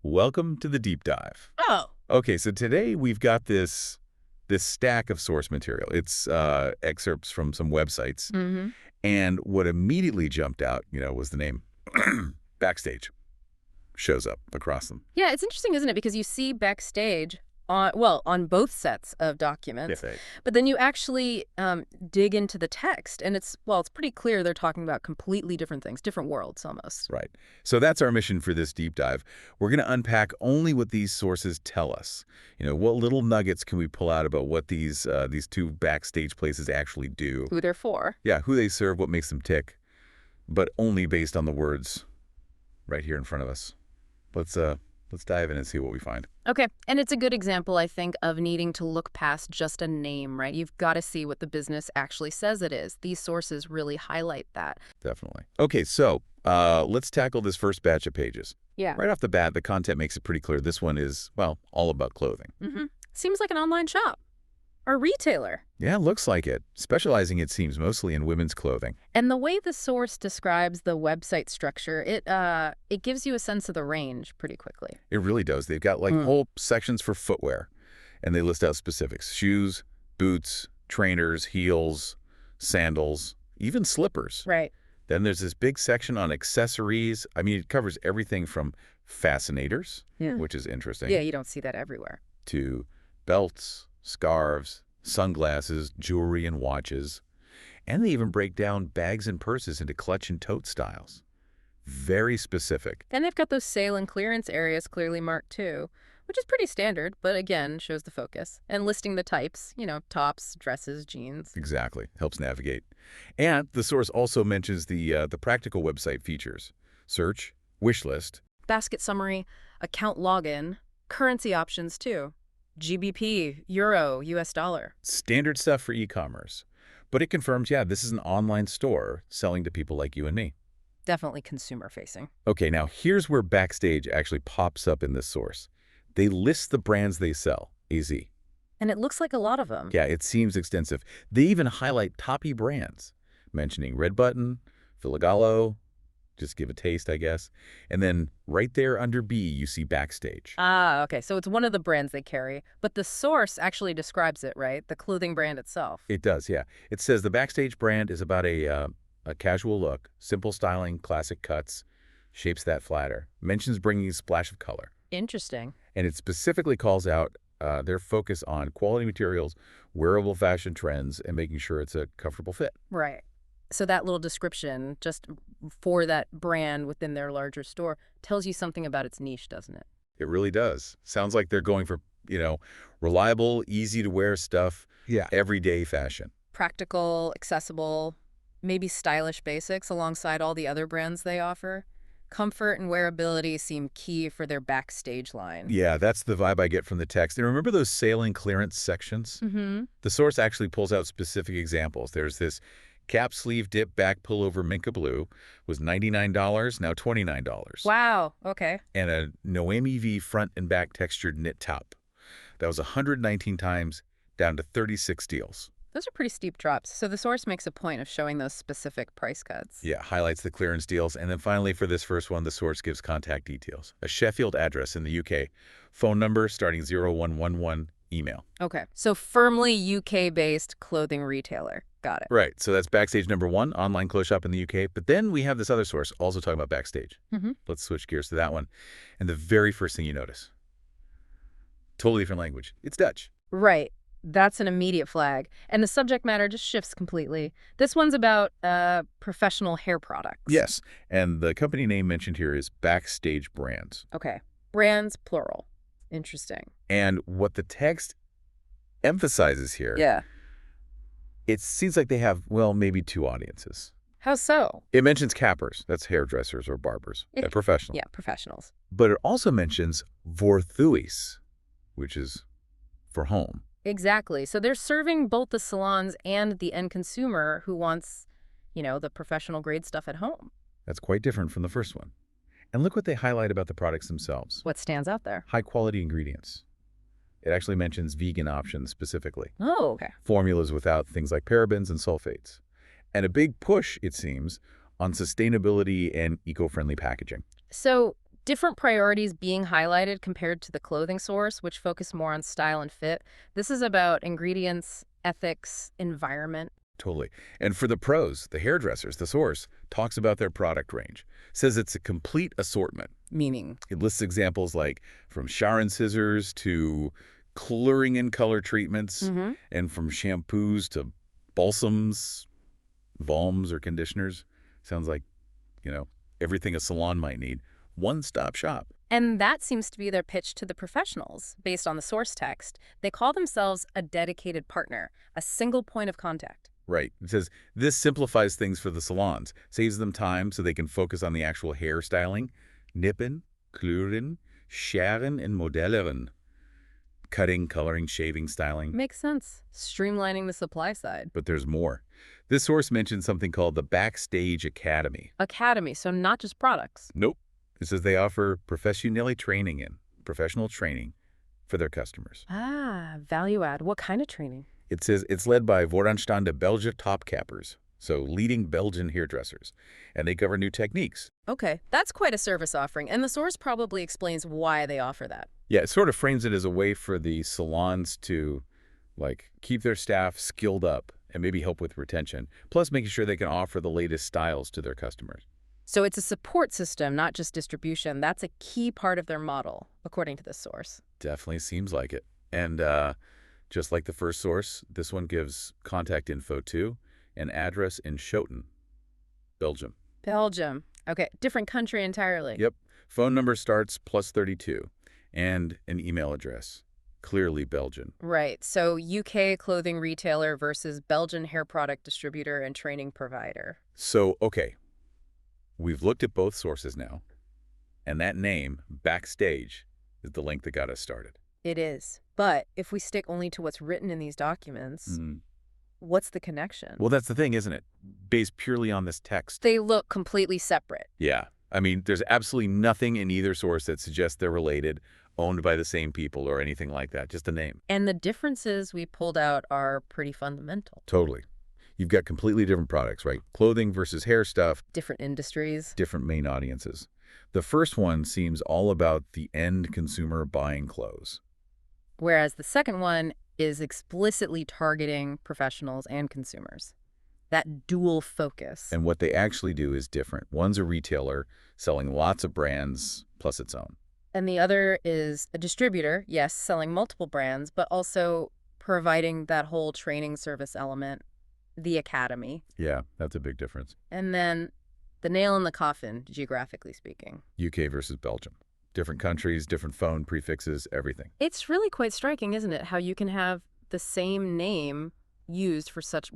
Welcome to the deep dive. Oh, Okay, so today we've got this stack of source material. It's excerpts from some websites, hmm and what immediately jumped out, was the name Backstage shows up across them. yeah, it's interesting, isn't it? Because you see Backstage on both sets of documents, Yes, right. but then you actually dig into the text, and it's pretty clear they're talking about completely different things, different worlds almost. Right. So that's our mission for this deep dive. We're going to unpack only what these sources tell us. What little nuggets can we pull out about what these two Backstage places actually do? Who they're for. Yeah, who they serve, what makes them tick, but only based on the words right here in front of us. Let's dive in and see what we find. Okay, and it's a good example, I think, of needing to look past just a name, right? You've got to see what the business actually says it is. These sources really highlight that. Definitely. Okay, so let's tackle this first batch of pages. Yeah. Right off the bat, the content makes it pretty clear. This one is, well, all about clothing. Seems like an online shop or retailer. Yeah, looks like it. Specializing, it seems, mostly in women's clothing. And the way the source describes the website structure, it gives you a sense of the range pretty quickly. It really does. They've got like whole sections for footwear, and they list out specifics: shoes, boots, trainers, heels, sandals, even slippers. Right. Then there's this big section on accessories. I mean, it covers everything from fascinators, Yeah. which is interesting, Yeah, you don't see that everywhere. to belts, scarves, sunglasses, jewelry, and watches. And they even break down bags and purses into clutch and tote styles. Very specific. And they've got those sale and clearance areas clearly marked too, which is pretty standard, but again, shows the focus. And listing the types, tops, dresses, jeans. Exactly. Helps navigate. And the source also mentions the practical website features: search, wish list. Basket summary, account login, currency options too. GBP, Euro, US dollar. Standard stuff for e-commerce. But it confirms, yeah, this is an online store selling to people like you and me. Definitely consumer facing. Okay, now here's where Backstage actually pops up in this source. They list the brands they sell, AZ. And it looks like a lot of them. Yeah, it seems extensive. They even highlight toppy brands, mentioning Red Button, Filigallo, just give a taste, I guess. And then right there under B, you see Backstage. Ah, okay. So it's one of the brands they carry, but the source actually describes it, right? The clothing brand itself. It does, yeah. It says the Backstage brand is about a casual look, simple styling, classic cuts, shapes that flatter, mentions bringing a splash of color. Interesting. And it specifically calls out their focus on quality materials, wearable fashion trends, and making sure it's a comfortable fit. Right. So that little description, just for that brand within their larger store, tells you something about its niche, doesn't it? It really does. Sounds like they're going for, reliable, easy-to-wear stuff, everyday fashion. Practical, accessible, maybe stylish basics alongside all the other brands they offer. Comfort and wearability seem key for their Backstage line. Yeah, that's the vibe I get from the text. And remember those sailing clearance sections? Mm-hmm. The source actually pulls out specific examples. There's this cap sleeve dip back pullover Minka Blue, was $99, now $29. Wow. Okay. And a Noemi V front and back textured knit top. That was 119 times, down to 36 deals. Those are pretty steep drops. So the source makes a point of showing those specific price cuts. Yeah, highlights the clearance deals. And then finally, for this first one, the source gives contact details. A Sheffield address in the UK, phone number starting 0111, email. Okay. So firmly UK-based clothing retailer. Got it. Right, so that's Backstage number one, online clothes shop in the UK. But then we have this other source also talking about Backstage. Mm-hmm. Let's switch gears to that one. And the very first thing you notice, totally different language. It's Dutch. Right. That's an immediate flag. And the subject matter just shifts completely. This one's about professional hair products. Yes, and the company name mentioned here is Backstage Brands. Okay. Brands, plural. Interesting. And what the text emphasizes here, Yeah. it seems like they have, well, maybe two audiences. How so? It mentions cappers, that's hairdressers or barbers, professional. Yeah, professionals. But it also mentions vorthuis, which is for home. Exactly. So they're serving both the salons and the end consumer who wants, the professional grade stuff at home. That's quite different from the first one. And look what they highlight about the products themselves. What stands out there? High-quality ingredients. It actually mentions vegan options specifically. Oh, okay. Formulas without things like parabens and sulfates. And a big push, it seems, on sustainability and eco-friendly packaging. So Different priorities being highlighted compared to the clothing source, which focus more on style and fit. This is about ingredients, ethics, environment. Totally. And for the pros, the hairdressers, the source talks about their product range, says it's a complete assortment. Meaning? It lists examples like from shower and scissors to coloring and color treatments, Mm-hmm. and from shampoos to balsams, balms, or conditioners. Sounds like, you know, everything a salon might need. One-stop shop. And that seems to be their pitch to the professionals, based on the source text. They call themselves a dedicated partner, a single point of contact. Right. It says this simplifies things for the salons, saves them time so they can focus on the actual hairstyling, nippen, kleuren, scheren, and modelleren. Cutting, coloring, shaving, styling. Makes sense. Streamlining the supply side. But there's more. This source mentions something called the Backstage Academy. Academy, so not just products. Nope. It says they offer professional training for their customers. Ah, value add. What kind of training? It says it's led by vooraanstaande Belgische topcappers, so leading Belgian hairdressers, and they cover new techniques. Okay, that's quite a service offering, and the source probably explains why they offer that. Yeah, it sort of frames it as a way for the salons to, like, keep their staff skilled up and maybe help with retention, plus making sure they can offer the latest styles to their customers. So it's a support system, not just distribution. That's a key part of their model, according to this source. Definitely seems like it. And just like the first source, this one gives contact info too, an address in Schoten, Belgium. Belgium. Okay, different country entirely. Yep. Phone number starts +32, and an email address. Clearly Belgian. Right, so UK clothing retailer versus Belgian hair product distributor and training provider. So, okay, we've looked at both sources now, and that name, Backstage, is the link that got us started. It is. But if we stick only to what's written in these documents, Mm. what's the connection? Well, that's the thing, isn't it? Based purely on this text. They look completely separate. Yeah. I mean, there's absolutely nothing in either source that suggests they're related, owned by the same people, or anything like that. Just a name. And the differences we pulled out are pretty fundamental. Totally. You've got completely different products, right? Clothing versus hair stuff, Different industries. different main audiences. The first one seems all about the end consumer buying clothes. Whereas the second one is explicitly targeting professionals and consumers. That dual focus. And what they actually do is different. One's a retailer selling lots of brands plus its own. And the other is a distributor, yes, selling multiple brands, but also providing that whole training service element, the academy. Yeah, that's a big difference. And then the nail in the coffin, geographically speaking. UK versus Belgium. Different countries, different phone prefixes, everything. It's really quite striking, isn't it, how you can have the same name used for such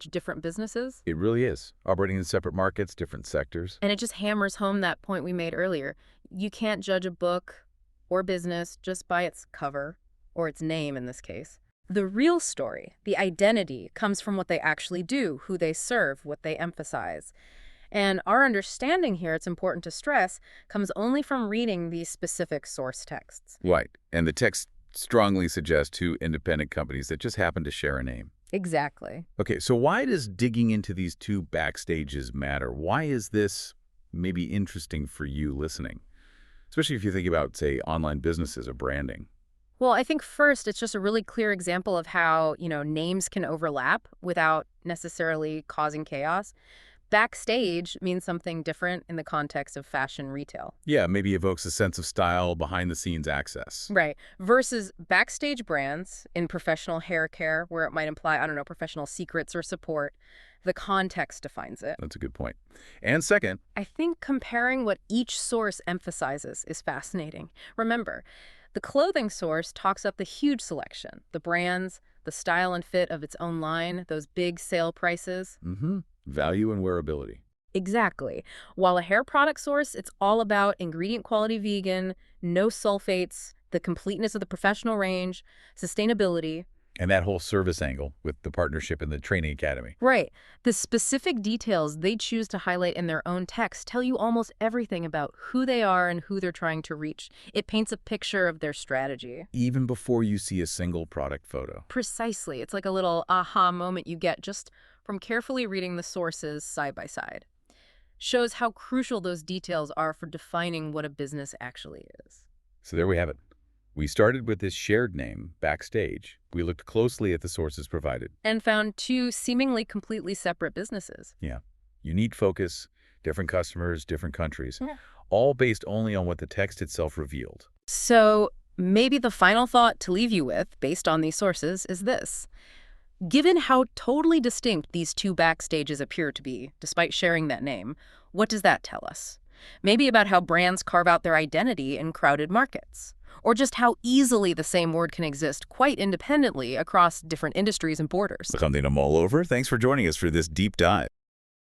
different businesses? It really is. Operating in separate markets, different sectors. And it just hammers home that point we made earlier. You can't judge a book or business just by its cover, or its name in this case. The real story, the identity, comes from what they actually do, who they serve, what they emphasize. And our understanding here, it's important to stress, comes only from reading these specific source texts. Right. And the text strongly suggests two independent companies that just happen to share a name. Exactly. Okay, so why does digging into these two backstages matter? Why is this maybe interesting for you listening? Especially if you think about, say, online businesses or branding. Well, I think first, it's just a really clear example of how, names can overlap without necessarily causing chaos. Backstage means something different in the context of fashion retail. Yeah, maybe evokes a sense of style, behind-the-scenes access. Right. Versus backstage brands in professional hair care, where it might imply, I don't know, professional secrets or support. The context defines it. That's a good point. And second, I think comparing what each source emphasizes is fascinating. Remember, the clothing source talks up the huge selection, the brands, the style and fit of its own line, those big sale prices. value and wearability. Exactly. While a hair product source, it's all about ingredient quality vegan, no sulfates, the completeness of the professional range, sustainability. And that whole service angle with the partnership in the training academy. Right. The specific details they choose to highlight in their own text tell you almost everything about who they are and who they're trying to reach. It paints a picture of their strategy. Even before you see a single product photo. Precisely. It's like a little aha moment you get just from carefully reading the sources side by side. Shows how crucial those details are for defining what a business actually is. So there we have it. We started with this shared name, Backstage. We looked closely at the sources provided. And found two seemingly completely separate businesses. Yeah. You need focus, different customers, different countries, Yeah. all based only on what the text itself revealed. So maybe the final thought to leave you with, based on these sources, is this. Given how totally distinct these two Backstages appear to be, despite sharing that name, what does that tell us? Maybe about how brands carve out their identity in crowded markets. Or just how easily the same word can exist quite independently across different industries and borders. Something to mull over. Thanks for joining us for this deep dive.